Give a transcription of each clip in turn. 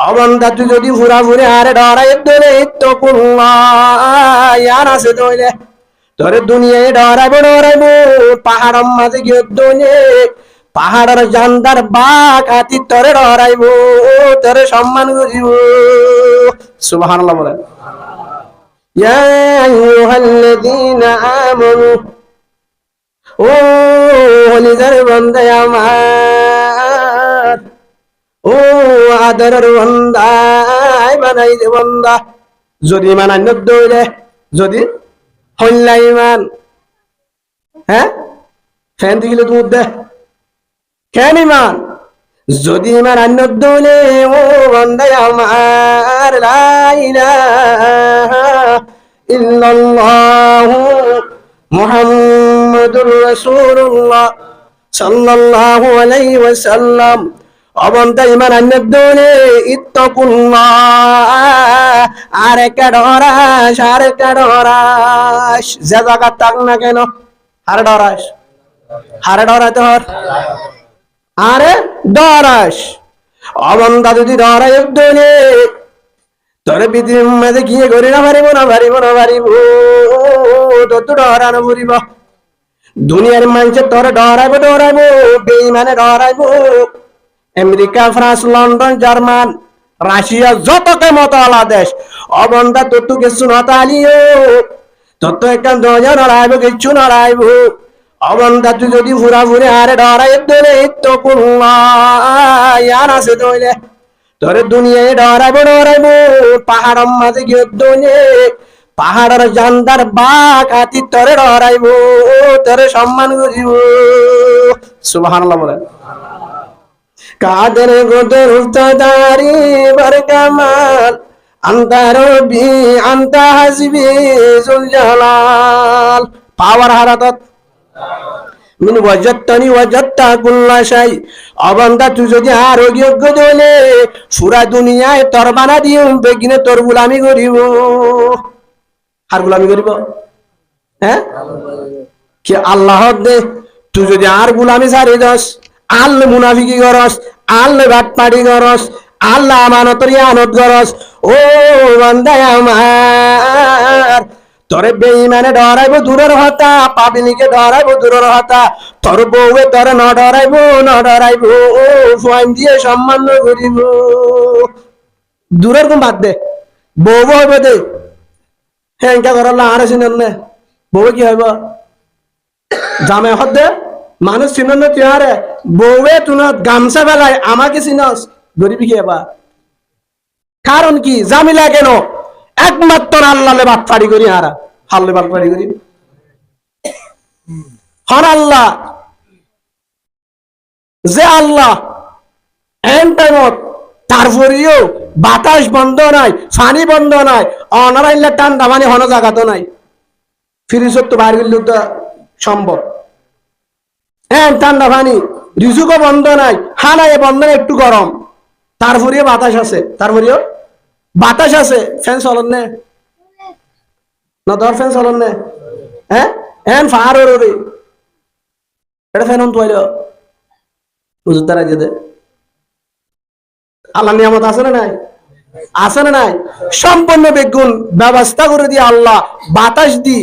অবন্ধা তুই যদি ফুরা ফুরে আরে ডরাই দলে তো আছে দইলে তোরে দুনিয়ায় ডরাইব পাহাড়ের মাঝে গিয়ে দলে পাহাড়ের জান্দার বাঘ হাতি তোরে ডরাইব তোরে সম্মান করিব সুবহানাল্লাহ বলেন ইয়া আইয়ুহাল্লাযীনা আমানু ও হলিদার বান্দা আমার ও আদরের বান্দা বানাই দে বান্দা যদি ইমান আন্য দইলে যদি হল্লা ইমান হ্যাঁ ফ্যান দিলে দুধ দে কেন ইমান যদি ইমান আন্য দইলে ও বান্দা আমার লা ইলাহা ইল্লাল্লাহু মুহাম্মাদুর রাসূলুল্লাহ সাল্লাল্লাহু আলাইহি ওয়াসাল্লাম অবন্ধা ইমান আন্য দইলে ইত্তাকুল্লাহ আরে ডরাস যে জায়গা থাক না কেন আরে ডরাইতে হর আরে ডরাস অবন্ধা যদি ডরাই দইলে তোরে পৃথিবীর মাঝে গিয়ে করি না পারিব তোর তো ডরানো ফুরিব দুনিয়ার মানুষের তোরে ডরাইব বেঈমানে ডরাইব America France London German Russia যত কেমতলা দেশ অবন্ধা তোর তো কিছু নতালিও তোর তো একটা দরজা নড়াইব কিচ্ছু নড়াইব অবন্ধা তুই যদি ফুরা ফুরে আরে ডরাই দলে তো আছে দইলে তোরে দুনিয়ায় ডরাইব পাহাড়ের মাঝে গিয়ে দলে পাহাড়ের জান্দার বাঘ হাতি তোরে ডরাইব তোরে সম্মান করিব সুবহানাল্লাহ বলেন কাদের গোদের উস্তাদারি বরকামাল আন্তা রবি আন্তা হাসবি জুল জালাল পাওয়ার হারাতত মিন ওয়াজাত্তানি ওয়াজাত্তা কুল্লা শাই অবন্ধা তুই যদি আরোগ্য দলে পুরা দুনিয়ায় তোর বানা দিও বেগিনে তোর গোলামি করিব আর গোলামি করিব হ্যাঁ কি আল্লাহ দে তুই যদি আর গোলামি ছাড়ি দাস আল্লাহ মুনাফিকি করস আল্লাহ বাটপাড়ি করস আল্লাহ আমানতের ইয়ানত করস ও বান্দা আমার তোরে বেঈমানে ডরাইব দূরের হতা পাবলিকে ডরাইব দূরের হতা তোর বউয়ে তোরে ন ডরাইব ও ফাইন দিয়ে সম্মান করিব দূরের কোন বাদ দে বউ হইব দে হ্যাঁ এটা করলা আর চিনেন না বউ কি হইব জামে হদ দে মানুষ চিনন তুই আরে বউয়ে তুন গামছা বেলায় আমাকে চিনস গরিবি কি এবার কারণ কি জামিলা কেন একমাত্র আল্লাহলে বাটপাড়ি করি হারা হাল্লে বাটপাড়ি করি হর আল্লাহ যে আল্লাহ এন টাইমত তারপরেও বাতাস বন্ধ নাই পানি বন্ধ নাই অনারাইলে ঠান্ডা মানে হন জায়গা তো নাই ফ্রিজত তো বাইরে গেলে তো সম্ভব হ্যাঁ ঠান্ডা পানি রিজুকও বন্ধ নাই হানায় বন্ধ নাই একটু গরম তারপরেও বাতাস আছে ফ্যান চলন নে না ধর ফ্যান চলন নে হ্যাঁ এন ফার রে এটা ফ্যান তো আইলো বুঝতে তারা যেতে আল্লাহ নিয়ামত আছে না নাই সম্পূর্ণ বেগুন ব্যবস্থা করে দিয়ে আল্লাহ বাতাস দি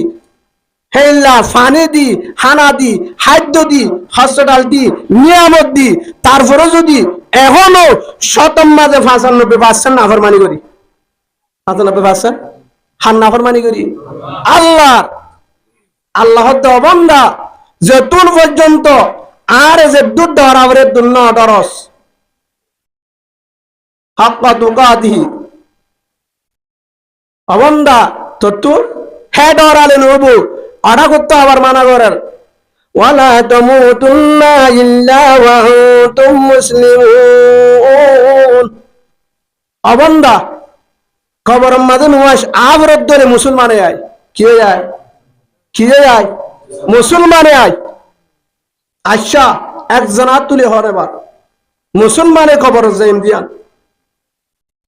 হেল্লা ফানে দি হানা দি খাদ্য দি হসপিটাল দি নিয়ামত দি তারপরে যদি এখনো শতম মাঝে 95% নাফরমানি করি 95% হান নাফরমানি করি আল্লাহ তো বান্দা যেতুন পর্যন্ত আর যে দুধ ধরাবরে দুন্ন ডরস হাক্কা তুকাতিহি অবন্দা তো হে ডরালে নবু আড়া করতে আবার মানা করার ওয়ালা তামুতুন্না ইল্লা ওয়া আনতুম মুসলিমুন অবন্দা কবরের মাঝে নুয়াস আবরত ধরে মুসলমানে আয় কি যায় মুসলমানে আয় আচ্ছা একজন হাত তুলে হর এবার মুসলমানে কবরের যাইম দিয়ান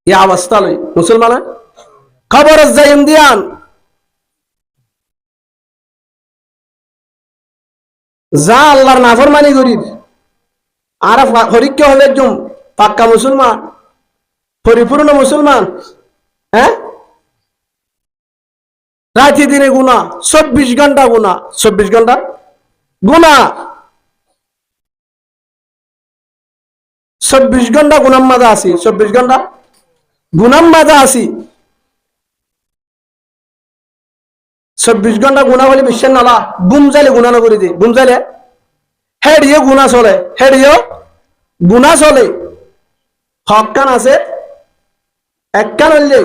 এই অবস্থা লই মুসলমানে কবরের যাইম দিয়ান যা আল্লাহর নাফরমানি করি আর হরিক্য হলে একজন পাক্কা মুসলমান পরিপূর্ণ মুসলমান। হ্যাঁ, রাতে দিনে গুনাহ, 24 ঘন্টা গুনাহ, 24 ঘন্টা গুনাহ, 24 ঘন্টা গুনার মাঝে আছি, 24 ঘন্টা গুনার মাঝে আছি। 24 ঘন্টা গুনাহ হলে বিশ্বাস নালা, গুম যাইলে গুনাহ নকরি দে, গুম যাইলে হেডিও গুনাহ চলে, হেডিও গুনাহ চলে। হক কান আছে একখান হইলে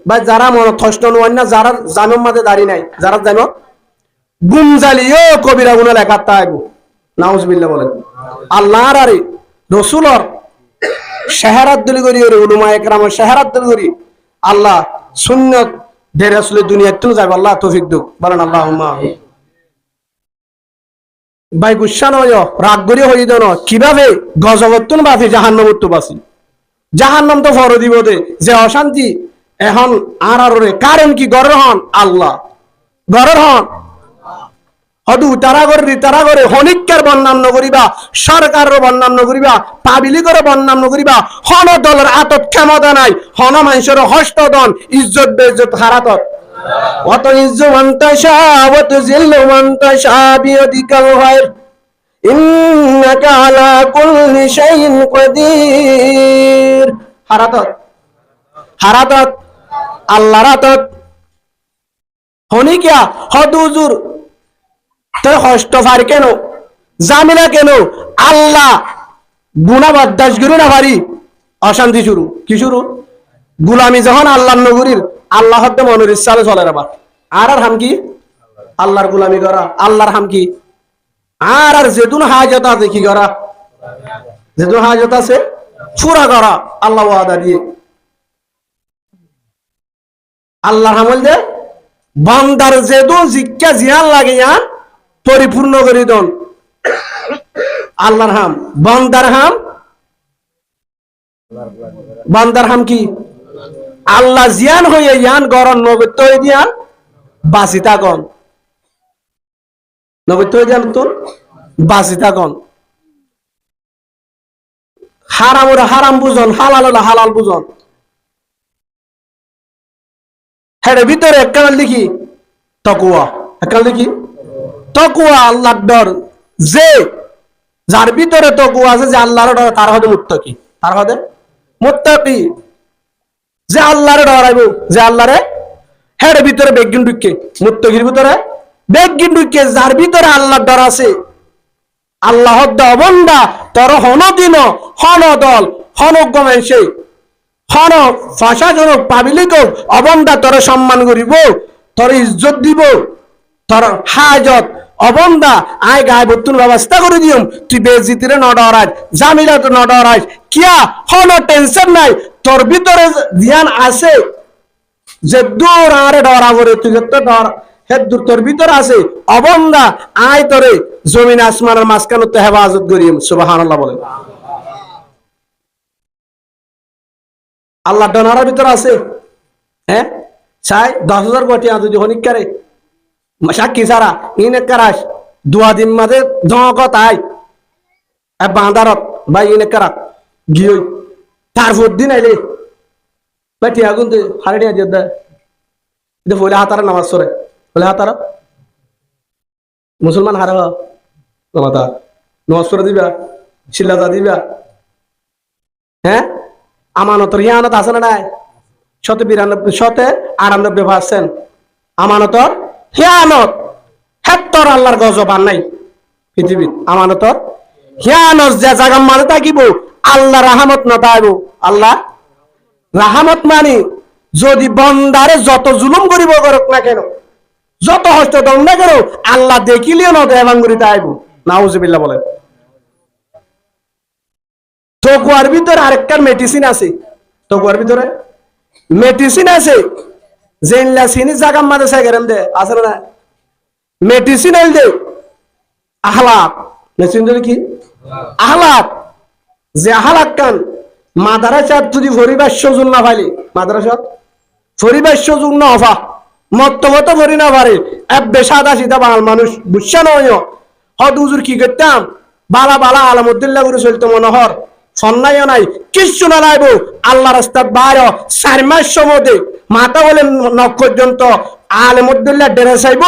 বা যারা মনে কষ্ট নয় না, যারা জানোর মাঝে দাঁড়ি নাই, যারা জানো গুম জালিও কবিরা গুনাহ লেখা তাইব। নাউজুবিল্লাহ বলেন। আল্লাহর আরে রসুলর শাহাদাত দলি করি, উলামা একরামের শাহাদাত দলি করি আল্লাহ সুন্নাত দের আসলে দুনিয়াতে যাবে, আল্লাহ তৌফিক দাও বলেন আল্লাহুম্মা আমিন। ভাই গুসা নয়, রাগ করি হই দেন কিভাবে গজবতুন বাসি জাহান্নামত বাসি, জাহান্নাম তো ফর দিব দে যে অশান্তি এখন আর রে, কারণ কি গরের হন আল্লাহ, গরের হন হদু তারা করে হনিকার বন্যান্ন করিবা, সরকারের বন্যান্ন করিবা, পাবলিকের বন্যান্ন করিবা, হন দলের আতত ক্ষমতা নাই, হন মানুষের হস্তদন ইজ্জত বেইজ্জত হারাতত অত ইজ্জু মান্তাশা ওয়াত জিল্লু মান্তাশা বিয়াদিকাল খায়র ইন্নাকা আলা কুল্লি শাইইন কাদির। হারাতত আল্লাহর আতত হনিকিয়া হদুজুর তো হস্ত ফার কেন, জামিলা কেন, আল্লাহ গুনাহ বরদাস্ত করি না পারি, অশান্তি শুরু, কি শুরু, গুলামি যখন আল্লাহর নগরীর, আল্লাহ হতে মনের ইচ্ছালে চলে আবার, আর হাম কি আল্লাহর গুলামি করা, আল্লাহর হাম কি আর যেতুন হাজত আছে কি করা, যেতুন হাজত আছে পুরা করা আল্লাহ ওয়াদা দিয়ে। আল্লাহর হামল দে বান্দার যেদু জিজ্ঞা জিয়ান লাগে ইয়ান পরিপূর্ণ করে দন আল্লাহর হাম, বান্দার হাম, বান্দার হাম কি আল্লাহ জিয়ান হয়ে ইয়ান গরম নগত্য হয়ে দিয়ান বাসি থাকন, নগত্য হয়ে দিয়ান তোর বাসি থাকন। হারাম ওরা হারাম বুঝন, হালাল ওরা হালাল বুঝন। হ্যাঁ ভিতরে একখান লিখি তকুয়া, একখান লিখি তকুয়া, আল্লাহর ডর, যে যার ভিতরে তকুয়া আছে, যে আল্লাহর ডর, তার হদে মুত্তাকি, তার হদে মুত্তাকি, যে আল্লাহরে ডরাইব, যে আল্লাহরে হ্যাঁ ভিতরে বেগিন ঢুকে, মুত্তাকির ভিতরে বেগিন ঢুকে, যার ভিতরে আল্লাহর ডর আছে, আল্লাহ অবন্দা তোর হনদিন হন দল হনগমেন সেই হন প্রশাসনক পাবলিক অবন্দা তোর সম্মান করিব, তোর ইজ্জত দিব, তোর হাজত অবন্দা আয় গায়ে বর্তুন ব্যবস্থা করে দিম, তুই বেজিতিরে ন ডরাই, জামিলা তো ন ডরাই, কিয়া হন টেনশন নাই, তোর ভিতরে ধ্যান আছে যে দূর আরে ডরা করে, তুই তো ডর হেদুর তোর ভিতরে আছে অবন্দা আয় তোরে জমিন আসমানের মাঝখানে তো হেফাজত করিম। সুবহানাল্লাহ বলে। আল্লাহ ডনার ভিতরে আছে। হ্যাঁ চাই 10,000 কোটি যদি হনিকারে সাক্ষী সারা ইনে কারাস দুয়া দিন মাঝে ধক তাই বাঁধারত বা ইনে কারা গিয়ে তারপর দিন আইলে বা টিয়া গুনতে হারে টিয়া দিয়ে দেয় বলে হাতারা নামাজ সরে বলে হাতারা মুসলমান হারে মাতা নামাজ সরে দিবা চিল্লাতা দিবা। হ্যাঁ আমানতর ইয়ানত আছে না নাই? 98% আমানতর হিয়ানত হেত্তর আল্লাহর গজব আর নাই পৃথিবীত। আমানতর হিয়ানত যে জায়গা মানে থাকিব আল্লাহ রাহমত না পাইব। আল্লাহ রাহমত মানে যদি বন্দারে যত জুলুম করিব করুক না কেন, যত হস্ত দম না কেন, আল্লাহ দেখিলেও না দেবাঙ্গুরিতে আইব। নাউজুবিল্লাহ বলেন। তকুয়ার ভিতরে আরেকটা মেডিসিন আছে, তকুয়ার ভিতরে মেডিসিন আছে যেনলা সিনি জাগাম মাঝে সাইগারাম দে আসলে না মেডিসিন হইল দে আহলাক। মেডিসিন দে কি আহলাক, যে আহলাক কান মাদ্রাসাত যদি পরিবার সজুল না পাইলে, মাদ্রাসাত পরিবার সজুল না হফা মত্তগত করি না পারে এব্বে সাদা সিধা বাঙাল মানুষ বুঝছে নয় হদ হুজুর কি করতাম বালা বালা আলামুদ্দিল্লাহ করে চলতো মনোহর সন্ন্যায় নাই কিচ্ছু না লাইব আল্লাহ রাস্তার বাইরে 4 মাস সময় মাথা বলে নখ পর্যন্ত আলেমুদ্দুল্লাহ ড্রেস আইব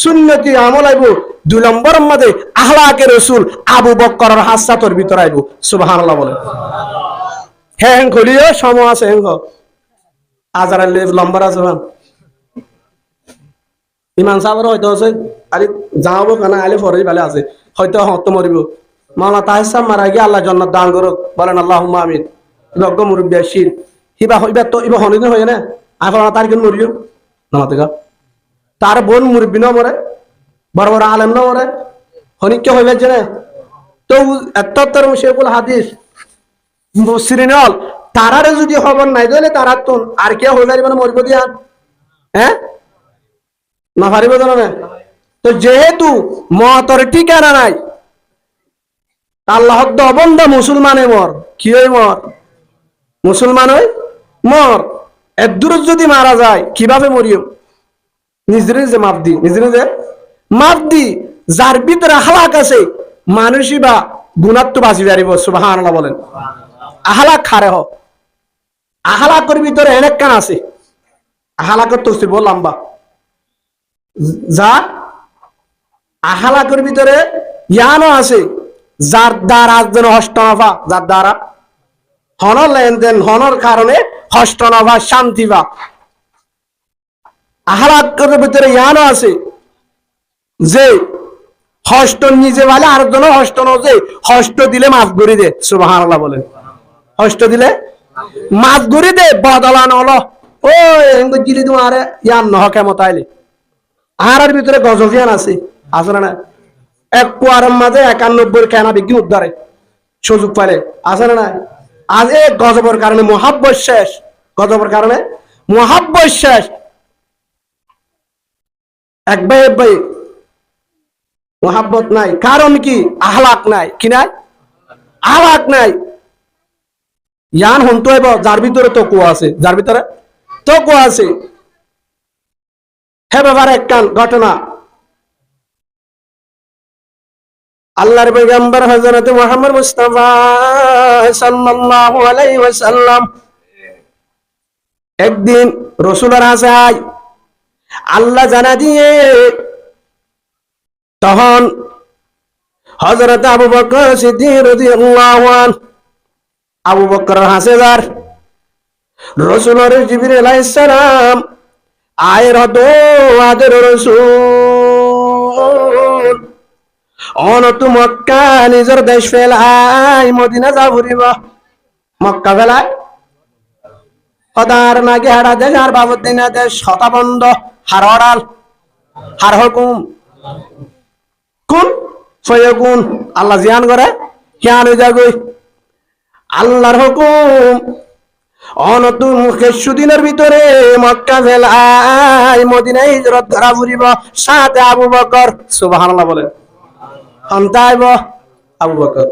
সুন্নতি আমল আইব 2 নম্বর মধ্যে আহলাকে রসুল আবু বকরের হাসাতর ভিতর আইব সুবহানাল্লাহ বলে হ্যাঁ খলিও সময় আছে হেঙ্গ আজার নম্বর আছে ইমান সাহেবের হয়তো আছে আলি যাবো কেন আলি ফরজ ভালে আছে হয়তো হত মরিব মাওলানা তাহের সাহেব মারা গিয়ে আল্লাহ জান্নাত দান করুক বলেন আল্লাহুম্মা আমিন লগ্গ মুরব্বী আসির হিবা হইবা তো ইবা হনিদিন হয় না এখন তার কিন্তু মরিও নামাতে গা তার বোন মুরব্বী ন মরে বড় বড় আলেম ন মরে হনিকে হইবে যে তো এত শেখুল হাদিস মুসরিনল তারারে যদি খবর নাই দিলে তারা তো আর কে হইবে মানে মরিব দিয়া হ্যাঁ না পারিব জানা তো যেহেতু মতর ঠিকানা নাই আল্লাহ অবন্ধ মুসলমানে মর কি ওই মর মুসলমান ওই মর এদূর যদি মারা যায় কিভাবে মরিও নিজের যে মাপ দি নিজের যে মাপ দি যার ভিতরে আহলাক আছে মানুষই বা গুণাত্ম বাঁচি পারিব সুবহানাল্লাহ বলেন আহলাক খারে হ আহলাকের ভিতরে অনেক কান আছে আহলাকের তফসির বল লম্বা যা আহলাকের ভিতরে ইয়ানো আছে যার দ্বারা যেন হষ্টনফা যার দ্বারা হনর লেনদেন হনর কারণে হষ্টনফা শান্তি বা আহলাকের ভিতরে ইয়ানো আছে যে হষ্ট নিজে বলে আর জন হষ্ট নজে হষ্ট দিলে মাফ করে দে সুবহানাল্লাহ বলেন হষ্ট দিলে মাফ করে দে বদলান হলো ও এঙ্গ জিলি তোমারে ইয়ান নহ কেমত আইলে আহারের ভিতরে গজবিয়ান আছে আসলে না এক কুয়ারের মাঝে 91 কেনা বিক্রি উদ্ধারে সুযোগ পাইলে আসলে না আজ এই গজবের কারণে মহাব্বত শেষ গজবের কারণে মহাব্বত শেষ এক ভাই মহাব্বত নাই কারণ কি আহলাক নাই কি নাই আহলাক নাই ইয়ান হন্তু হইব যার ভিতরে তকুয়া আছে যার ভিতরে তকুয়া আছে হে বাবার এক কান ঘটনা আল্লাহর পয়গম্বর হযরত মুহাম্মদ মুস্তাফা সাল্লাল্লাহু আলাইহি ওয়াসাল্লাম একদিন রাসূলের হাসায় আল্লাহ জানা দিয়ে তখন হযরত আবু বকর সিদ্দিক রাদিয়াল্লাহু আনহু আবু বকর হাসেদার রাসূলের জিবরিল আলাইহিস সালাম আয়ের দো আদর রাসূল অনত মক্কা নিজের দেশ ফেলাই মদিনা যাবরিব মক্কা ফেলাই হদার নাগে হাড়া দেশ আর বাবুদ্দিনা দেশ হতা বন্ধ হার হড়াল হার হুকুম কোন ফয়গুন আল্লাহ জিয়ান করে হিয়ান হয়ে যাগই আল্লাহর হুকুম অনতু কিছুদিনের ভিতরে মক্কা ফেলাই মদিনায় হিজরত করা ফুরিব সাথে আবু বকর সুবহানাল্লাহ বলেন সন্তাইব আবু বকর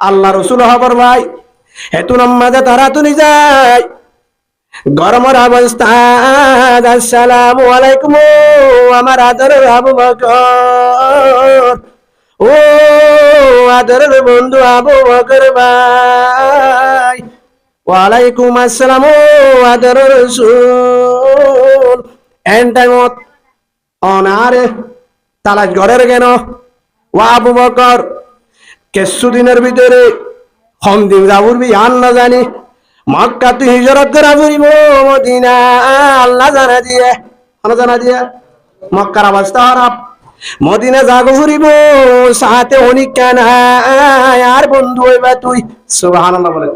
আল্লাহ রসুল হবর ভাই হেতু নামাজে তারা তুলি যায় গরমের অবস্থা আসসালামু আলাইকুম আমার আদরের আবু বকর ও আদরের বন্ধু আবু বকর ভাই ওয়ালাইকুম আসসালাম আদরের রাসূল এন্টাইমত অনারে তালাশ ঘরের কেন ও আবু বকর কিছুদিনের ভিতরে দিন যাবুরবি আন না জানি মক্কা তুই হিজরত করা ফুরিব মদিনা আল্লাহ জানা দিয়ে মক্কার অবস্থা খারাপ মদিনা জাগো ফুরিব সাথে অনেক কেন আর বন্ধু হইবা তুই সুবহানাল্লাহ বলে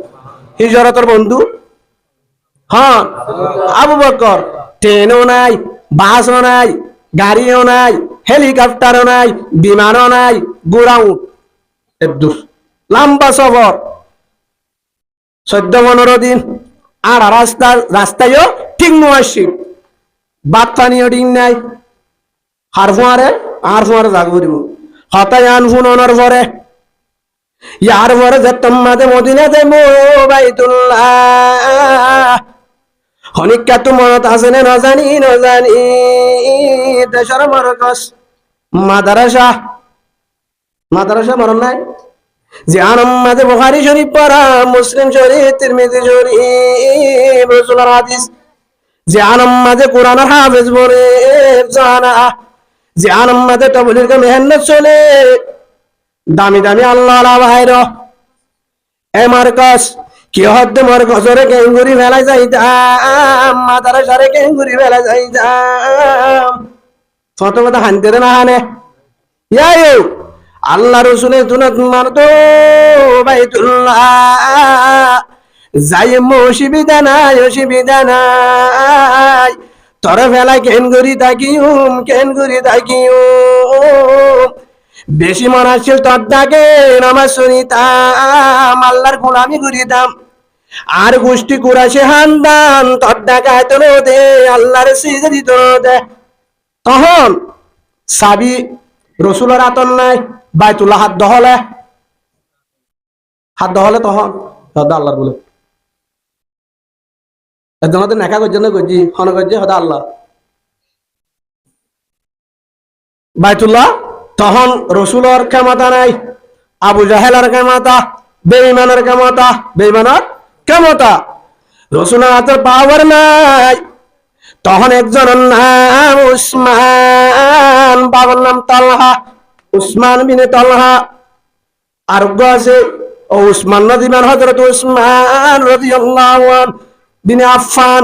হিজরতের বন্ধু হ্যাঁ আবু বকর ট্রেনও নাই বাসও নাই গাড়িও নাই হেলিকপ্টারও নাই বিমানও নাই গোড়াও একদূর লম্বা সফর 14-15 দিন আর রাস্তায়ও ঠিক নয় বাদ পানিও ঠিক নাই আর ফুয়ারে জাগ করিব হতায় আন ফুন অনার পরে ইয়ার পরে যে তোমাদে মদিনা যাইব বাইতুল্লাহ হনিকা তো মনত আছে না নজানি দেশের মরকস মাদ্রাসা মরণ নাই যে আনম্মাদে বুখারী শরীফ পড়া, মুসলিম শরীফ, তিরমিজি শরীফ, রাসূলের হাদিস। যে আনম্মাদে কোরআনের হাফেজ বলে জানা, যে আনম্মাদে তাবলীগের মেহনত চলে, দামি দামি আল্লাহ বাইর এ মার্কাস কি হদ্দে মার্কাসরে কেঙ্গুরি ফেলা যাইতাম, মাতারা সারে কেঙ্গুরি ফেলা যাইতাম। ছোট কথা হানতে না হানে ইয়ায়ু আল্লাহ রসুলের তুনত মারতো বাইতুল্লাহ, যাই অসুবিধা নাই, অসুবিধা নাই। তোর ফেলা কেন করি থাকিম, কেন করি থাকিম। বেশি মন আসছিল তোর ডাকে নামাজ শুনিতাম, আল্লাহর গোলামি করিতাম। আর গোষ্ঠী কুরাশে হান্দান তোর ডাকায় তো দে, আল্লাহর সিজদি তো দে। তখন সাবি রসুলের আতন নাই, বাইতুল্লাহ হাত দহলে, হাত দহলে তখন আল্লাহর বলে একজন নেকা করছে না, করছি হন করছে হদা আল্লাহ বাইতুল্লাহ। তখন রসুলের ক্ষমতা নাই, আবু জাহেলের ক্ষমতা, বেঈমানের ক্ষমতা, বেঈমানের ক্ষমতা, রসুলের হাতের পাওয়ার নাই। তখন একজনের নাম উসমান, বাবার নাম তালহা, উসমান বিনে তালহা। আরোগ্য আছে ও উসমান নদীমান হযরত উসমান রাদিয়াল্লাহু আনহু বিনে আফফান,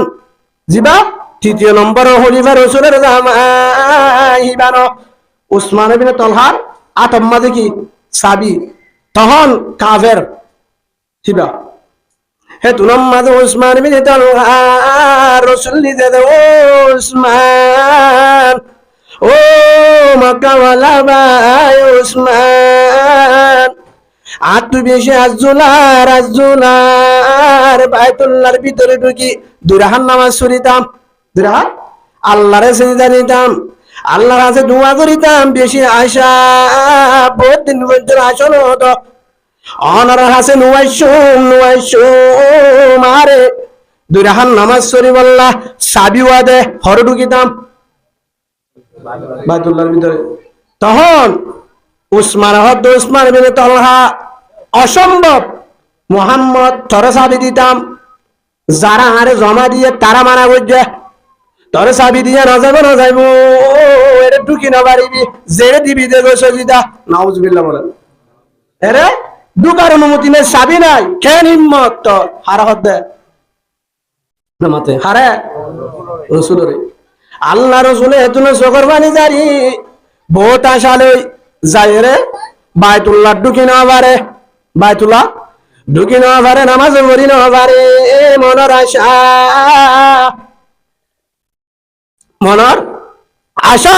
জিবা তৃতীয় নম্বর খলিফা রাসূলের জামাই বানো উসমান বিনে তালহার আতম্মা দেখি সাবি, তখন কাফের জিবা হে তুনাম্মাদ উসমান বিনে তালহা। রাসূল লিদে উসমান, ও মক্কাওয়ালা ভাই উসমান, আর তুই বেশি আজুলার আজুলার বাইতুল্লাহর ভিতরে ঢুকি দুরাহান নামাজ শুনিতাম, দুরাহান আল্লাহরে সিজদা দিতাম, আল্লাহর কাছে দোয়া করিতাম। বেশি আশা বহুত দিন পর্যন্ত আসন হতো, অনার হাসে নুয়াইশুম নুয়াইশুম, আরে দুরাহান নামাজ শরীফ আল্লাহ সাবিওয়া দে হর ঢুকিতাম বাইতুল্লাহর ভিতরে। তখন উসমান হদ উসমান বিনে তালহা অসম্ভব, মোহাম্মদ তরে চাবি দিতাম, যারা আরে জমা দিয়ে তারা মানা করছে, তরে চাবি দিয়ে না যাবো না যাইব, এটা ঢুকি না পারিবি, জেরে দিবি দে সজিদা নাউজুবিল্লাহ বলেন। এরে ঢুকার অনুমতি নেই, চাবি নাই, কেন হিম্মত তোর হারা হদ দে মাতে হারে রসুলরে। আল্লাহ রসুলে এতুনে চোখের পানি জারি বহুত আশা লই যাই রে বাইতুল্লাহ ঢুকি না পারে, বাইতুল্লাহ ঢুকি না পারে, নামাজ পড়ি না পারে, মনের আশা, মনের আশা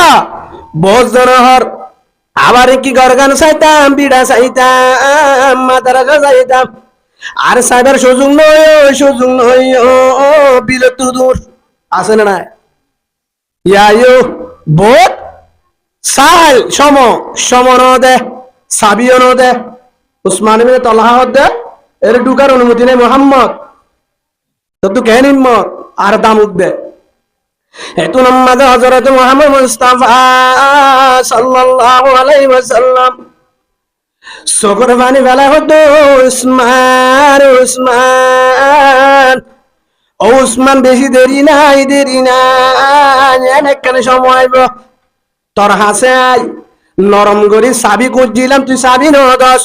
বহুত জনহর। আবার কি গরগান চাইতাম, বিড়া চাইতাম, মাদারাজা চাইতাম, আর সাইবার সুযোগ নয়, সুযোগ নয়, ও বিলত দূর আছে না নাই ইয়ায়ু বহুত সাল সম সম নদে সাবিও নদে উসমান বিন তালহা দে এর ঢুকার অনুমতি নেই মোহাম্মদ, তো কেন হিম্মত আর দামুক দে। এতু নামাজ হযরত মুহাম্মদ মুস্তাফা সাল্লাল্লাহু আলাইহি ওয়াসাল্লাম সকর পানি বেলা হতো উসমান উসমান, ও উসমান বেশি দেরি নাই, দেরি নাই, অনেকখানি সময় তোর হাসে আই নরম করি চাবি করছিলাম, তুই চাবি ন দশ,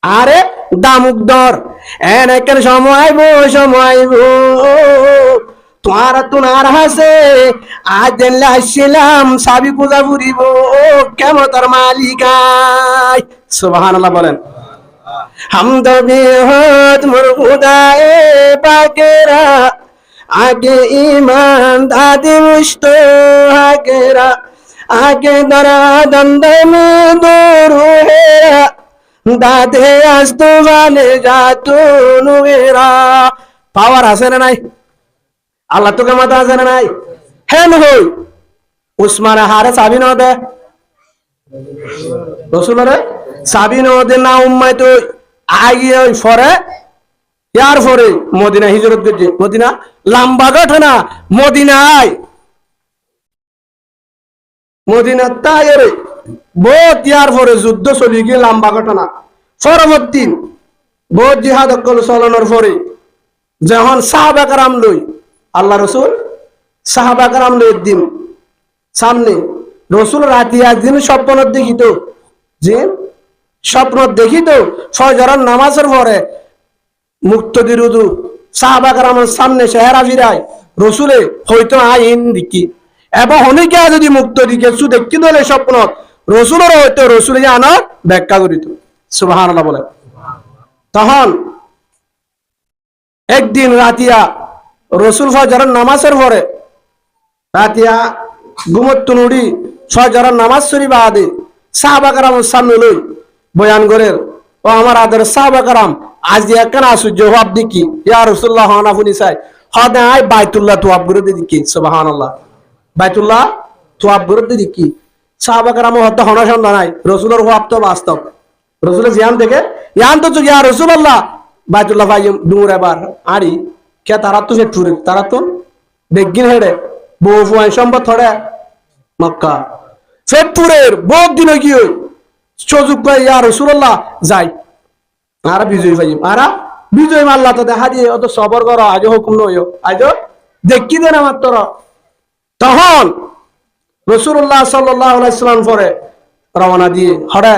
আরে দামুক দর এনেকেন সময় সময় তোমার তোমার হাসে আজ দিনলে আসছিলাম চাবি পূজা ফুরিব কেমন তোর মালিকায় সুবহানাল্লাহ বলেন। হামদ বিহত মোর খুদায়ে পাকেরা, আগে ইমান দাদি মুস্ত হাকেরা, আগে দরা দন্দে মে দরুহেরা, দাদে আস্তু ভালে যাতু নুয়েরা। পাওয়ার আছে না নাই? আল্লাহ তোকে মাথা আছে না নাই? হেন হই উসমান হারে চাবি ন দে রসুলরে চাবি ন দে না উম্মাই তো আগে ওই ফরে ইয়ার ফরে মদিনা হিজরত করছে, মদিনা লম্বা ঘটনা, মদিনায় মদিনা তাই বহুত ইয়ার পরে যুদ্ধ চলি গিয়ে লম্বা ঘটনা পরবর্তী বহুত জিহাদ চলানোর পরে যখন সাহাবা কারাম লই আল্লাহ রসুল সাহাবা কারাম লই একদিন সামনে রসুল রাতি একদিন স্বপ্ন দেখিত যে স্বপ্ন দেখিত ফজরের নামাজের পরে মুক্তদি রুদু সাহাবা কারামের সামনে চেহারা ফিরায় রসুলে হয়তো আইন দেখি এবং অনেকে যদি মুক্ত দিকে কিছু দেখি দলে স্বপ্ন রসুলের হয়তো রসুলে আনার ব্যাখ্যা করিত সুবহানাল্লাহ বলে। তখন একদিন রাতিয়া রসুল ফজরের নামাজের পরে রাতিয়া ঘুমত নুড়ি ফজরের নামাজ শরীফ আদে সাহাবা কারামের সামনে লই বয়ান করেন ও আমার আদের সাহাবা কারাম আজ দিয়ে কেন আশ্চর্য হব দেখি ইয়া রাসূলুল্লাহ হানা ফুনি চাই হদায় বাইতুল্লাহ তোয়াব করে দেখি সুবহানাল্লাহ বাইতুল্লাহ তোয়াব করে দেখি সাহাবা কারাম হত্যা হনা সন্ধান নাই রসুলের হওয়াব তো বাস্তব রসুলের জিয়ান থেকে ইয়ান তো ইয়া রাসূলুল্লাহ বাইতুল্লাহ ভাই দূর এবার আড়ি কে তারা তো টুরে তারা তো বেগিন হেডে বউ ফুয়াই সম্পদ থড়ে মক্কা ফেটপুরের বহুত দিন কি হই সুযোগ পাই ইয়া রাসূলুল্লাহ যাই আর বিজয় ভাই আর বিজয় মাল্লা তো দেখা দিয়ে অত সবর করো আজ হুকুম নইও আজ দেখি দেন আমার তোর তখন রাসূলুল্লাহ সাল্লাল্লাহু আলাইহি সাল্লাম পরে রওনা দিয়ে হড়ে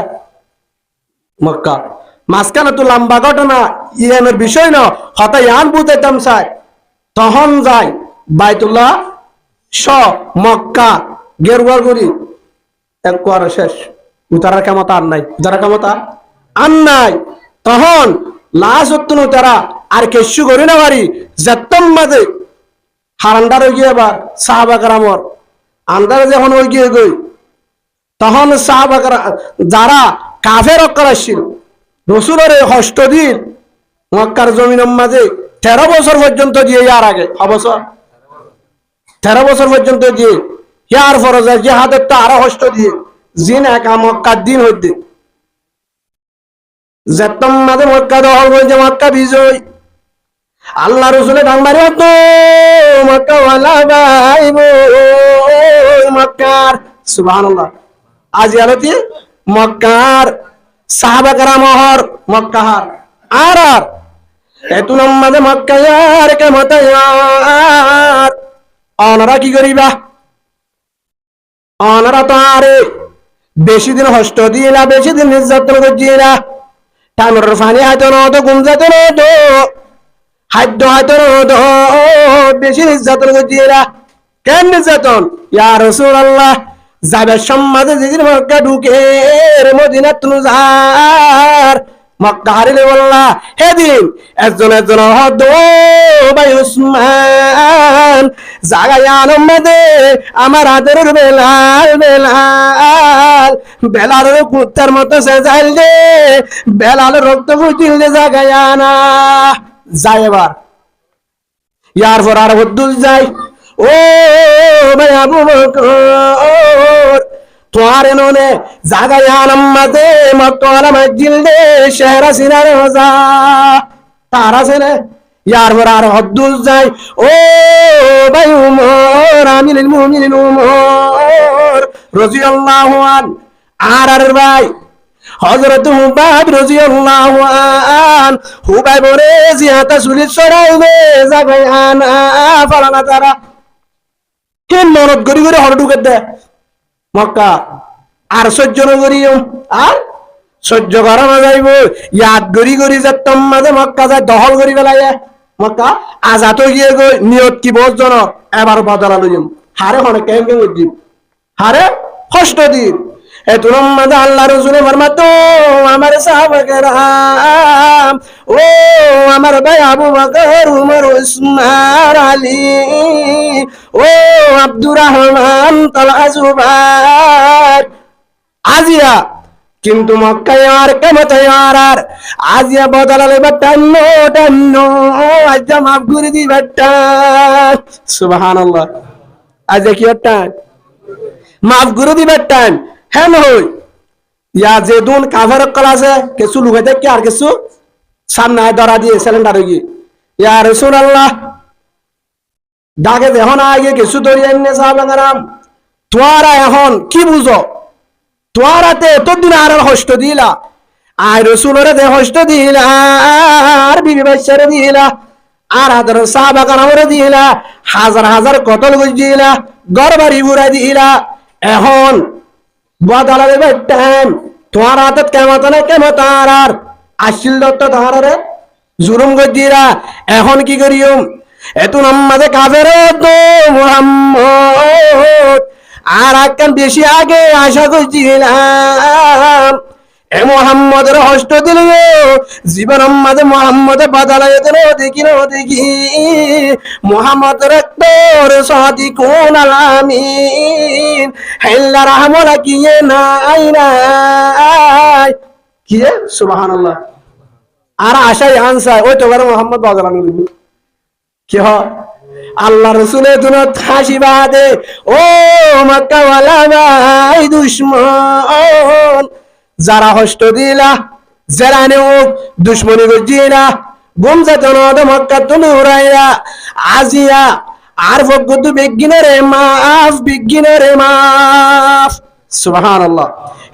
মক্কা মাঝখানে তো লম্বা ঘটনা ইয়ানের বিষয় না হতা ইয়ান বুঝাইতাম চাই তখন যাই বাইতুল্লাহ স মক্কা গেরুয়ার করি একবার শেষ উতারার ক্ষমতা আর নাই উতারার ক্ষমতা আর নাই তখন লাশ হতো তারা আর কেসু করি না পারি যেতম মাঝে হারান্ডার হয়ে গিয়ে এবার সাহাবা কারামর আন্দারে যখন হয়ে গিয়ে গই তখন সাহাবা যারা কাফের অক্কর আসছিল রসুলের হষ্ট দিন মক্কার জমিনের মাঝে 13 বছর পর্যন্ত দিয়ে ইয়ার আগে অবসর 13 বছর পর্যন্ত দিয়ে ইয়ার ফরজে জিহাদের তো আরো হষ্ট দিয়ে জিন একা মক্কার দিন হইতে যেতম মাঝে মক্কা দখল করেছে মক্কা বিজয় আল্লাহ রসুলের ডাংবারি হতো মক্কা ওয়ালা ভাইব মক্কার সুবহানাল্লাহ আজ আলতি মক্কার সাহাবা কারামহর মক্কাহার আর আর এতু নম্মাদে মক্কায়ার কেমতায়ার অনারা কি করিবা অনারা তো আরে বেশি দিন হষ্ট দিয়ে না বেশি দিন নির্যাতন করছিয়ে না টাইমের ফানি হয়তো নতো ঘুম যেত নতো খাদ্য হয়তো নতো বেশি নির্যাতন করছিয়ে না কেন নির্যাতন ইয়া রাসূলুল্লাহ যাবে সমাজে যেদিন মক্কা ঢুকে মদিনা তুজার মক্কা হারিলে বললা হেদিন একজন একজন হদ ভাই উসমান জাগায় আনন্দে আমার আদরের বেলাল বেলাল বেলালের কুত্তার মতো সে যাইল দে বেলালের রক্ত ফুটিল দে জাগায় আনা যায় এবার ইয়ার পর আর হদ্দুল যায় ও ভাই আবু বকর তোমার এনে জাগায় আনাম্মাদে মক্কালা মসজিদ দে শহর সিনার হোজা তারা সেনে ইয়ার পর আর হদ্দুল যায় ও ভাই উমর আমিরুল মুমিনিন উমর রাদিয়াল্লাহু আন আর ভাই হযরত হুবাইব রাদিয়াল্লাহু আন হুবাইব রে জিয়াতা সুলি সরাইবে জাগায় আনা ফালানা তারা কেন মনত গরি গরি হর ঢুকে দে মক্কা আর সহ্য নগরী আর সহ্য করা না যাইব ইয়াদ গরি গরি যেতম মাঝে মক্কা যায় দখল করি পেলাইয়া মক্কা আজাত গিয়ে গই নিয়ত কি বহুত জন এবার বদলা লইম হারে হনে কেন কেন দিম হারে কষ্ট দিন এতুর মাঝে আল্লাহ রসুলে ফরমাতো আমার সাহাবা কেরাম ও আমার ভাই আবু বকর উমর উসমান আলী ও আব্দুর রহমান তালহা জুবাইর আজিয়া কিন্তু মক্কায় আর কেমতায় আর আজিয়া বদলালে বাটান্ন টান্ন আজ মাফ করে দি বাটা সুবহানাল্লাহ আজ কি একটা মাফ করে দি বাটা হেন হই ইয়া যে দুন কাভার কল আছে কিছু লুকে দেখে আর কিছু সামনে ধরা দিয়ে সিলিন্ডার হয়ে গিয়ে ইয়া রাসূলুল্লাহ ডাকে যখন আগে কিছু ধরিয়ে এনে সাহাবাগণ তোরা এখন কি বুঝো তোরাতে এতদিন আর হষ্ট দিলা আর রসুলের দে হস্ত দিলা আর বিবি বাচ্চারে দিলা আর হাজার সাহাবা কারামরে দিলা হাজার হাজার কতল গুজ দিলা ঘর বাড়ি ঘুরাই দিলা এখন বদলা দেবে টাইম তোমার হাতত কেমত না কেমত আর আসিল দত্ত তোমার জুলুম গুজ দিলা এখন কি করিও এত নাম্মাজে কাফের তো মুহাম্মদ আর একখান বেশি আগে আশা করছিলাম এ মোহাম্মদের হস্ত দিল জীবন মাঝে মোহাম্মদে বাদালাই দেখি দেখি মোহাম্মদের একটর সাদি কোন আলামিন হেল্লা রাহমলা কিয়ে নাই নাই কি সুবহানাল্লাহ আর আশাই আনসায় ওই তো করে মোহাম্মদ বাদালানো দিব কি হয় আল্লাহ রসুলের দুনত হাসি বাদে ও মক্কা ওয়ালা ভাই দুশমন যারা হস্ত দিলা যারা নেও দুশ্মনী গজিলা গুমজা জনদ মক্কা তুমি উড়াইলা আজিয়া আর ফকদু বিজ্ঞানের মাফ সুবহানাল্লাহ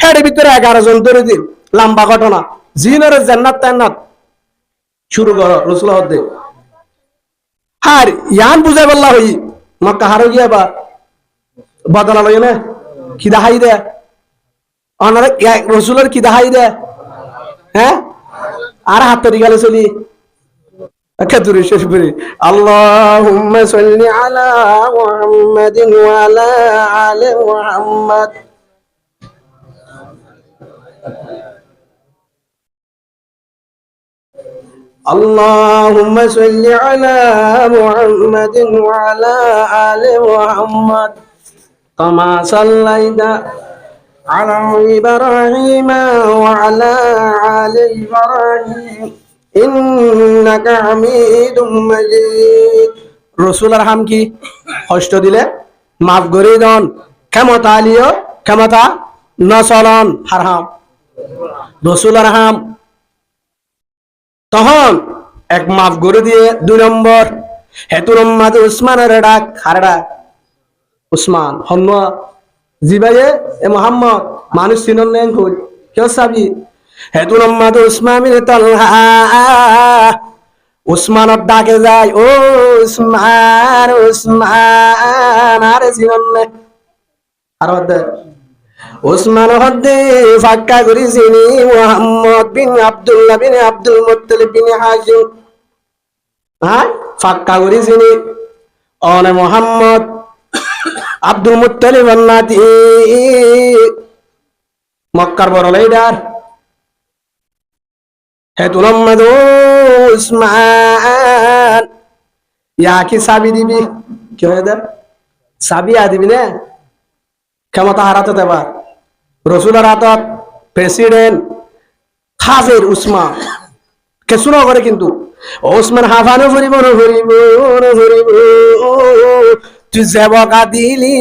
এর ভিতরে 11 জন ধরে দিন লম্বা ঘটনা জিনের জান্নাত তান্নাত শুরু করো রাসূল হদ্দে আর ইয়ান বুঝাই বললা হই মক্কা হারো গিয়া বা বদলা লই না কি দেখাই দে অনারে রাসূলের কি দেখাই দে হ্যাঁ আর হাত তরি গেলে চলি আকাতুরি শেষ করি আল্লাহুম্মা সাল্লি আলা মুহাম্মাদিন ওয়া আলা আলি মুহাম্মাদ اللهم صل على محمد وعلى آل محمد كما صليت على إبراهيم وعلى آل إبراهيم إنك حميد مجيد رسول الرحم কি কষ্ট দিলে মাফ করে দেন ক্ষমতা আলিও ক্ষমতা নসলন হারাম রসুল রহম তখন এক মাফ করে দিয়ে 2 নম্বর হেতুর মাঝে উসমানের ডাক হার ডাক উসমান হন্ন জিবাইয়ে এ মোহাম্মদ মানুষ চিনন নেন কই কেউ সাবি হেতুর মাঝে উসমান বিন তালহা উসমানের ডাকে যায় ও উসমান উসমান আরে চিনন নে আর উসমান হদ্দে ফাক্কা করেছিনি মুহাম্মদ বিন আব্দুল্লাহ বিন আব্দুল মুত্তালিব বিন হাশিম হ্যাঁ ফাক্কা করেছিনি অনে মুহাম্মদ আব্দুল মুত্তালিব নাতি মক্কার বড় লিডার হে তুলম্মাদ উসমান ইয়া কি সাবি দিবি কি হয়ে দে সাবি দিবি না ক্ষমতা হারাতে দেবা রসুলের হাতত প্রেসিডেন্ট হাফের উসমান কিছু না করে কিন্তু ওসমান হাফানো ফুরিব তুই জেবকা দিলি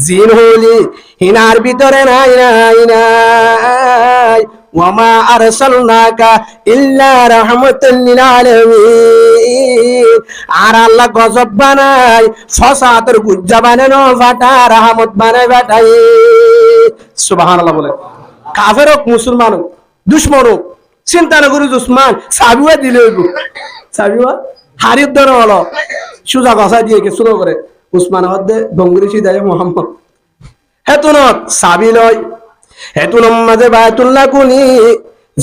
জিন হলি হিনার ভিতরে নাই নাই নাই ওয়ামা আরসালনাকা ইল্লা রাহমাতাল লিল আলামিন আর আল্লাহ গজব বানাই ফসাতের গুজ্জা বানানো ফাটা রহমত বানাই ফাটাই সুবহানাল্লাহ বলে কাফের হোক মুসলমান হোক দুশমন হোক চিন্তা না করি দুশ্মন সাবিওয়া দিলে সাবিওয়া হারির ধরে হলো সুজা গসা দিয়ে কে শুরু করে উসমান হদ্দে ডঙ্গুরি সিদায় মোহাম্মদ হেতুনত সাবি লয় হেতুন মাঝে বায়তুল্লাহ কুনি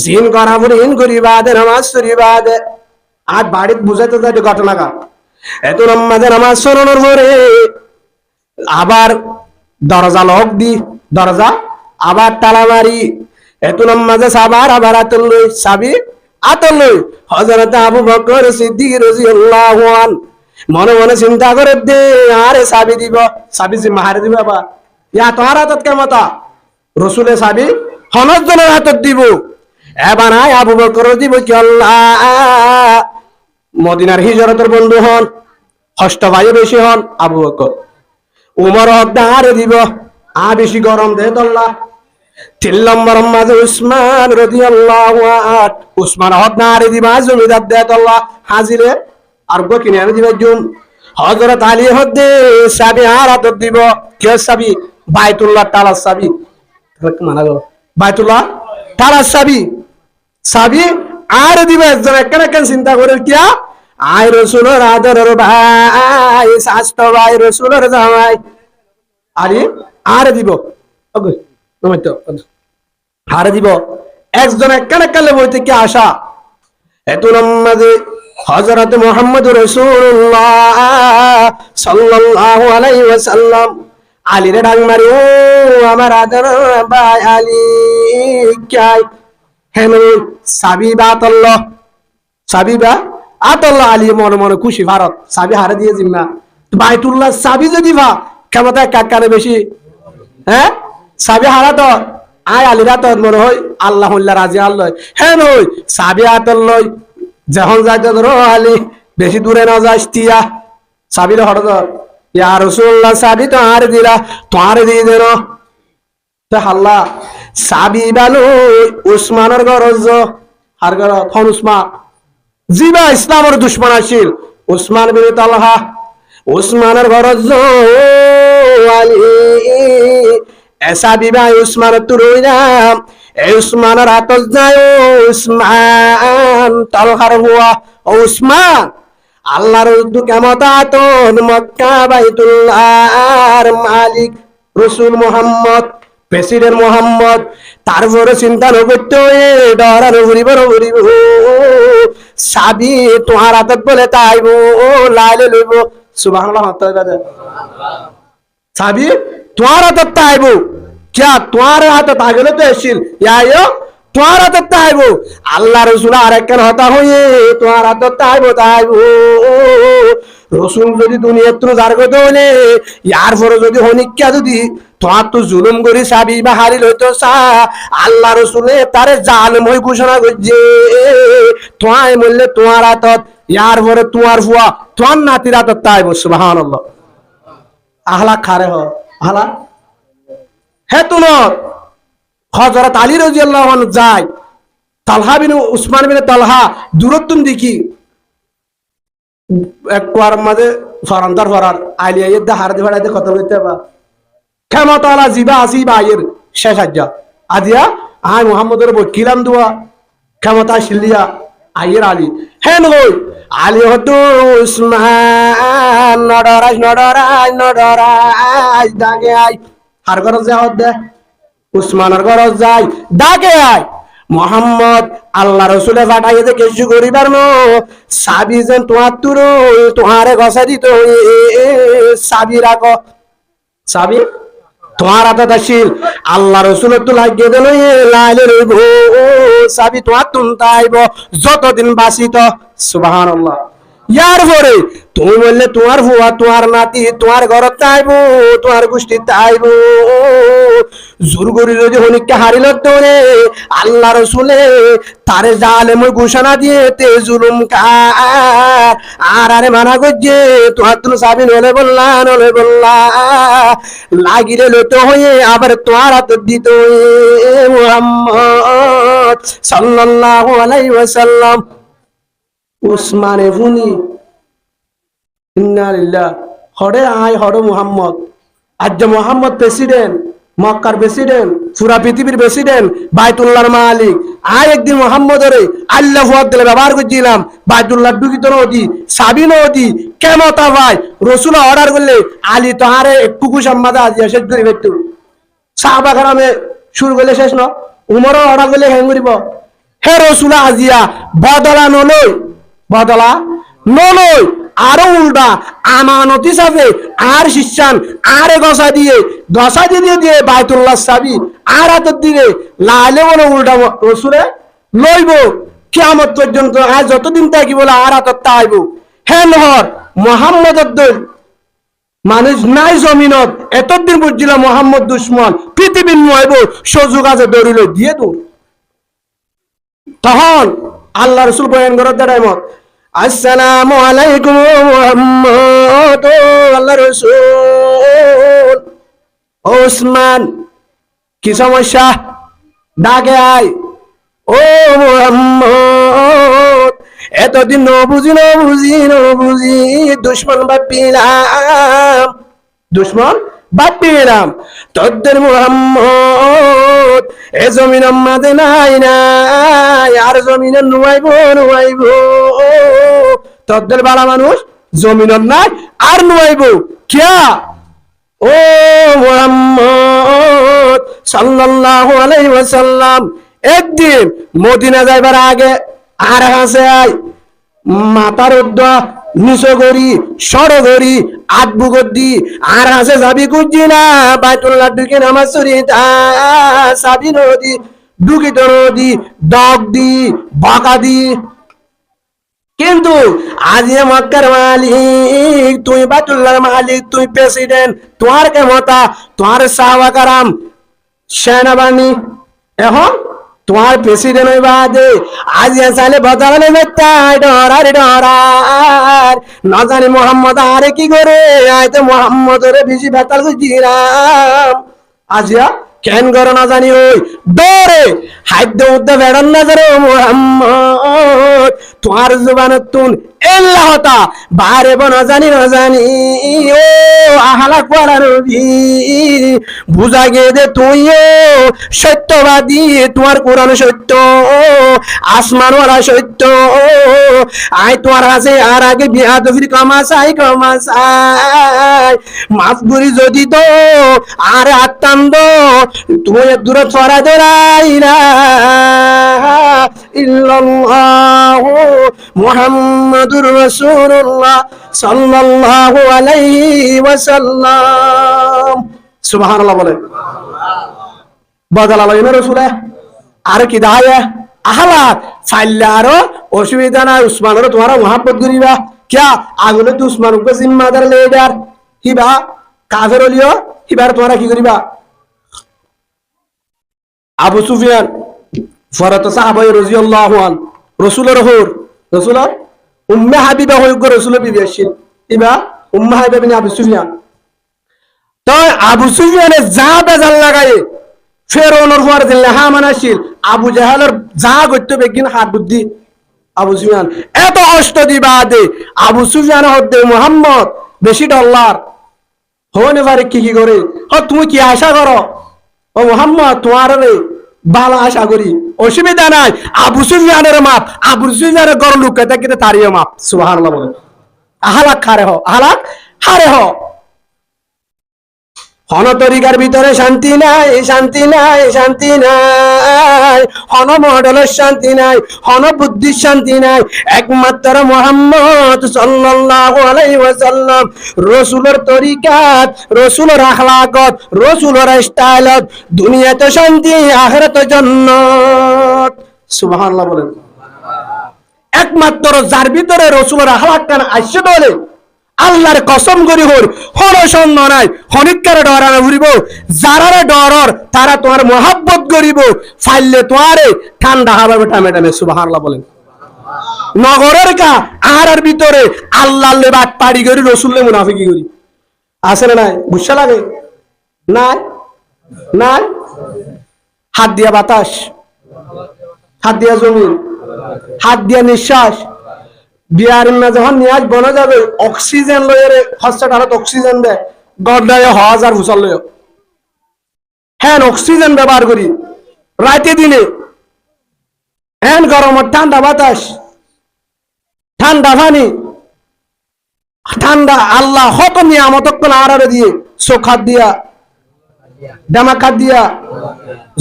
জিন করা পরে ইন করি বাদে নামাজ করি বাদে আর বাড়িতে বুঝাইতে যাই ঘটনাটা হেতুন মাঝে নামাজ শোনানোর পরে আবার দরজা লক দি দরজা আবার তালা মারি হেতুন মাঝে সাবার আবার আতল লই সাবি আতল লই হযরত আবু বকর সিদ্দিক রাদিয়াল্লাহু আন মনে মনে চিন্তা করে দে আরে সাবি দিব সাবি যে মারে দিব বাবা ইয়া তোর হাতত কেমতা রসুলের সাবি হনজনের হাতত দিব এবার আয় আবু বকর দিব কি আল্লাহ মদিনার হিজরতের বন্ধু হন ষষ্ঠ ভাই বেশি হন আবু বকর উমর হক আরে দিব আ বেশি গরম দে দল্লা 3 নম্বর মাঝে উসমান রাদিয়াল্লাহু আনহু উসমান হক আরে দিবা জমিদার দে দল্লা হাজিরে আর গো কিনে আনে দিবা জুম হযরত আলী হদ্দে সাবি আর হাতত দিব কে সাবি বাইতুল্লাহ তাআলা সাবি মানা গো বাইতুল্লাহ তাআলা সাবি সাবি আর দিবে একজন একখান চিন্তা করে কিয়া আই রসুলের আদরের ভাই স্বাস্থ্য ভাই রসুলের জামাই আরে আর দিব আর দিব একজন একখান বইতে কি আসা এত লম্বাদে হযরত মুহাম্মদ রাসূলুল্লাহ সাল্লাল্লাহু আলাইহি ওয়াসাল্লাম আলীরে ডাক মারি ও আমার আদরের ভাই আলী কাই হেন সাবিবা আতাল্লাহ সাবিবা আতাল্লাহ আলী মনে মনে খুশি ভারত সাবি হারে দিয়ে জিম্মা বাইতুল্লাহ সাবি যদি ভা ক্ষমতা কাকারে বেশি হ্যাঁ সাবি হারা তো আয় আলীরা তো মনে হয় আল্লাহ রাজি আল্লাহ হ্যাঁ নই সাবি আতাল্লাহ যখন যাইতে ধরো আলী বেশি দূরে না যাস তিয়া সাবির হঠাৎ ইয়া রাসূলুল্লাহ সাবি তো আর দিলা তো আর দিয়ে দেন তো হাল্লা সাবি বালু উসমানের গরজ আর গর খন উসমান জিবা ইসলামের দুশ্মন আছিল উসমান বিন তালহা উসমানের গরজ আলী এসা বিবা উসমান তুরুইলাম উসমানের হাত যায় উসমান তালহার হুয়া উসমান আল্লাহর কেমত মক্কা বাইতুল্লাহর মালিক রসুল মুহাম্মদ প্রেসিডেন্ট মোহাম্মদ তারপরে চিন্তা নকরতে ডরানো ঘুরিব সাবি তোমার হাতত বলে তাইব লাইলে লইব সুবহানাল্লাহ সাবি তোমার হাতত তাইব क्या तुम्हारे हाथ आगले तो एसिल यायो तुम्हारे हाथ ताइबो अल्लाह रसूल आरेकन होता हो ये तुम्हारे हाथ ताइबो रसूल যদি দুনিয়া তো জারগো দলে यार ফরে যদি হনিক্কা যদি তোমার তো জুলুম করি সাবি বা হারি লইতো সা আল্লাহ রসুলে তারে জালেম হই ঘোষণা করছে তোমায় বললে তোমার হাত यार ফরে তোমার ফুয়া তোমার নাতির হাত তাইবো সুবহানাল্লাহ আহলা খারে হ আহলা হে তুনর হযরত আলী রাদিয়াল্লাহু আনহু যায় তালহা বিন উসমান বিন তালহা দূরত্ব দেখি একবার মাঝে ফরান্দার ফরার আলিয়া ইদা হার দিবাড়াতে কত হইতে বা ক্ষমতালা জিবা আসি বাইর শেষ আজ্জা আজিয়া আই মুহাম্মদের বকিলাম দুয়া ক্ষমতা শিলিয়া আইয়ের আলী হেন হই আলী হতো উসমান নডরাজ দাগে আই আর গরজ যায় দে উসমানের গরজ যায় ডাকে আয় মোহাম্মদ আল্লাহ রসুলে ফাটাই দে কিছু করিবার নো সাবি যেন তোমার তুরো তোমারে গসা দিত সাবি রাখো সাবি তোমার হাতে আসিল আল্লাহ রসুলের তো লাগিয়ে দিল লাইলে রইব সাবি তোমার তুন তাইব যতদিন বাঁচিত সুবহানাল্লাহ ইয়ার পরে তুমি বললে তোমার ফুয়া তোমার নাতি তোমার ঘর তাইব তোমার গোষ্ঠী তাইব জোর করি যদি হনিককে হারিল তোরে আল্লাহ রসুলে তারে জালেম ঘোষণা দিয়ে তে জুলুম আর আরে মানা করছে তোমার তুমি সাবিন হলে বললা লাগিলে লইতে হয়ে আবার তোমার হাত দিত মুহাম্মদ সাল্লাল্লাহু আলাইহি ওয়াসাল্লাম উসমানে ফুনি ইন্নালিল্লাহ হড়ে আয় হড়ে মুহাম্মদ আজ মুহাম্মদ প্রেসিডেন্ট মক্কার প্রেসিডেন্ট পুরা পৃথিবীর প্রেসিডেন্ট বাইতুল্লাহর মালিক আয় একদিন মুহাম্মদরে আল্লাহু আকবার ব্যবহার করছিলাম বাইতুল্লাহ ঢুকিত নদী সাবি নদী কেমতা ভাই রসুল অর্ডার করলে আলী তাহারে একটু কুসাম্মাদা আজিয়া শেষ করি একটু সাহাবা কারামে শুরু করলে শেষ ন উমরও অর্ডার করলে হ্যাং করিব হে রসুল আজিয়া বদলা নলই বদলা নলই আরো উল্টা আমানত হিসাবে আর শিষ্যান আরে গসা দিয়ে দিয়ে বাইতুল্লাহ সাবি আর হাতের দিলে লাইলে বলে উল্টা রসুলে লইব কিয়ামত পর্যন্ত আজ যতদিন থাকি বলে আর হাতের তাইব হে নহর মোহাম্মদের দল মানুষ নাই জমিনত এতদিন বুঝছিল মোহাম্মদ দুশ্মন পৃথিবীর নয়ব সুযোগ আছে দৌড়িল দিয়ে দৌড় তখন আল্লাহ রসুল বয়ান করার টাইমত আসসালামু আলাইকুম মুহাম্মদ আল্লাহ রাসূল ওসমান কি সমস্যা ডাকে আয় ও মুহাম্মদ এতদিন নবুজি দুশ্মন ভাবিলাম দুশ্মন বাদ দিলাম তোদের মুহাম্মদ এ জমিন মাঝে নাই আর জমিনে নুয়াইব তোদের বালা মানুষ জমিন নাই আর নুয়াইব কিয়া ও মুহাম্মদ সাল্লাল্লাহু আলাইহি ওয়াসাল্লাম একদিন মদিনা যাইবার আগে আর কাছে আই মাথার উদ্দা নিচো করি সড় করি আটবু গদ্দি আর কাছে যাবি কুজি না বাইতুল্লাহ ঢুকে নামাজ চুরি সাবি নদী ঢুকিত নদী ডগ দি বাঁকা দি কিন্তু আজ মক্কার মালিক তুই বাইতুল্লাহর মালিক তুই প্রেসিডেন্ট তোমার ক্ষমতা তোমার সাহাবা কারাম সেনাবাহিনী এখন তোমার প্রেসিডেন্ট হইবা দে আজ চাইলে বদলালে মেটাই ডরার না জানি মোহাম্মদ আরে কি করে আইতে মোহাম্মদের বেশি বেতাল গুজিরাম আজিয়া কেন করো না জানি ওই ডরে হাইদ উদ্দে বেড়ন না জানো মোহাম্মদ তোমার জুবানত তুন এল্লাহতা বারে বনা জানি ও আহালা কোয়ালা নবী বুঝা গে দে তুইও সত্যবাদী তোমার কোরআন সত্য আসমানওয়ালা সত্য আই তোমার কাছে আর আগে বিয়া দফির কমাসাই মাফ করি যদি তো আর আত্মান্দ তুমি দূরে ছড়া দৌড়াইলা ইল্লাল্লাহু মুহাম্মাদুর রাসূলুল্লাহ সাল্লাল্লাহু আলাইহি ওয়াসাল্লাম সুবহানাল্লাহ বলে বদলালো ইনা রাসূলে আর কি দায় আহলা ফাইল্লা আরো অসুবিধা নাই উসমানের তোমার মোহাব্বত করিবা क्या আগুনে তো উসমান কে জিম্মাদার লিডার হিবা কাফের হলিও হিবার তোমরা কি করিবা আবু সুফিয়ান ফরাত সাহাবা রাদিয়াল্লাহু আন রাসূলের হর রাসূলের উম্মে হাবিবা হই গো রাসূলের বিবি আসিল ইবা উম্মে হাবিবা বিন আবু সুফিয়ান তো আবু সুফিয়ানে যা বেজাল লাগায়ে ফেরাউনের হওয়ার দিলে হামান আসিল আবু জাহালের যা করতে বেগিন হাত বুদ্ধি আবু সুফিয়ান এত কষ্ট দিবা দে আবু সুফিয়ান হতে মুহাম্মদ বেশি ডলার হনে পারে কি করে হ তুমি কি আশা করো ও মুহাম্মদ তোমার রে ভালো আশা করি অসুবিধা নাই আবু সুফিয়ানের মাপ আবু সুফিয়ানের গর লোক কিতে তারিও মাপ সুবহানাল্লাহ বলে আহালাক হারে হ হন তরিকার ভিতরে শান্তি নাই হন মডেলের শান্তি নাই হন বুদ্ধির শান্তি নাই একমাত্র মুহাম্মদ সাল্লাল্লাহু আলাইহি ওয়াসাল্লাম রাসূলের তরিকাত রাসূলের আখলাকত রাসূলের স্টাইলত দুনিয়াতে শান্তি আখিরাতে জান্নাত সুবহানাল্লাহ বলেন একমাত্র যার ভিতরে রাসূলের আখলাক কান আসে বলে আল্লাহর কসম করি হর হর সন্ন্য নাই হনিকার ডরানো ঘুরিব যারারে ডরর তারা তোমার মোহাব্বত করিব ফাইলে তোমারে ঠান্ডা হাওয়া মেটামে সুবহানাল্লাহ বলেন নগরের কা আহারের ভিতরে আল্লাহর লেবাত পাড়ি করি রাসূলের মুনাফিকি করি আছে না নাই বুঝা লাগে নাই হাত দিয়া বাতাস হাত দিয়া জমিন হাত দিয়া নিঃশ্বাস বিয়ার না যখন নিয়াজ বনা যাবে অক্সিজেন লয়ে হসপিটালত অক্সিজেন দেয় গড়ায় 1000 ফুসাল লয় হ্যাঁ অক্সিজেন ব্যবহার করি রাতে দিনে হ্যাঁ গরম ঠান্ডা বাতাস ঠান্ডা পানি ঠান্ডা আল্লাহ হত নিয়ামত কোন আরারে দিয়ে চোখ হাত দিয়া দামাক হাত দিয়া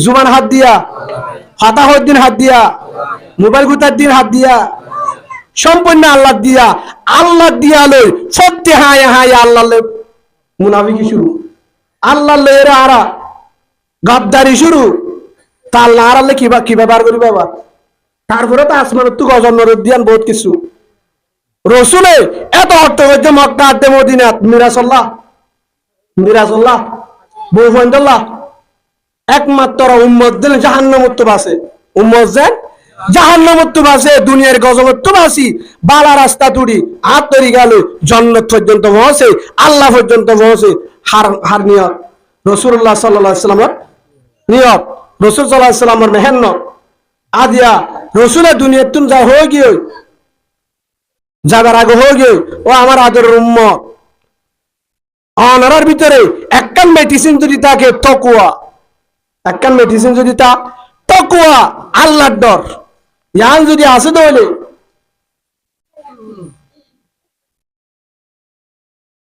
জুবান হাত দিয়া হাতা হদ্দিন হাত দিয়া মোবাইল গুতার দিন হাত দিয়া সম্পূর্ণ আল্লাহ দিয়া লই সত্যি হায় আল্লাহ মুনাফিকি শুরু আল্লাহ লয়ের আরা গাদ্দারি শুরু তা আল্লাহ আড়ালে কি ব্যবহার করি বাবা তারপরে তো আসমান তু গজব নরদ দিয়ান বহুত কিছু রসুলে এত অর্থ হচ্ছে মক্কা আদে মদিনাত মিরাজুল্লাহ বৌফন্দুল্লাহ একমাত্র উম্মত দিন জাহান্নামত বাসে উম্মত যেন জাহান্নামত বাসে দুনিয়ার গজবত বাসি বালা রাস্তা তুড়ি হাত তৈরি গেল জন্নত পর্যন্ত পৌঁছে আল্লাহ পর্যন্ত পৌঁছে হার নিয়ত রাসূলুল্লাহ সাল্লাল্লাহু আলাইহি ওয়াসাল্লামের নিয়ত রাসূল সাল্লাল্লাহু আলাইহি ওয়াসাল্লামের মেহনত আদিয়া রাসূলের দুনিয়াত তুম যা হয়ে গিয়ে যাবার আগে হয়ে গিয়ে ও আমার আদরের উম্মত অন খানার ভিতরে একখান মেডিসিন যদি থাকে তকুয়া, একখান মেডিসিন যদি তা তকুয়া, আল্লাহর ডর ইয়ান যদি আছে তাহলে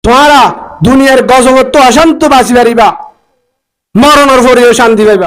তোমারা দুনিয়ার গজগত অশান্ত বাঁচি পারিবা, মরণের পরেও শান্তি পাইবা।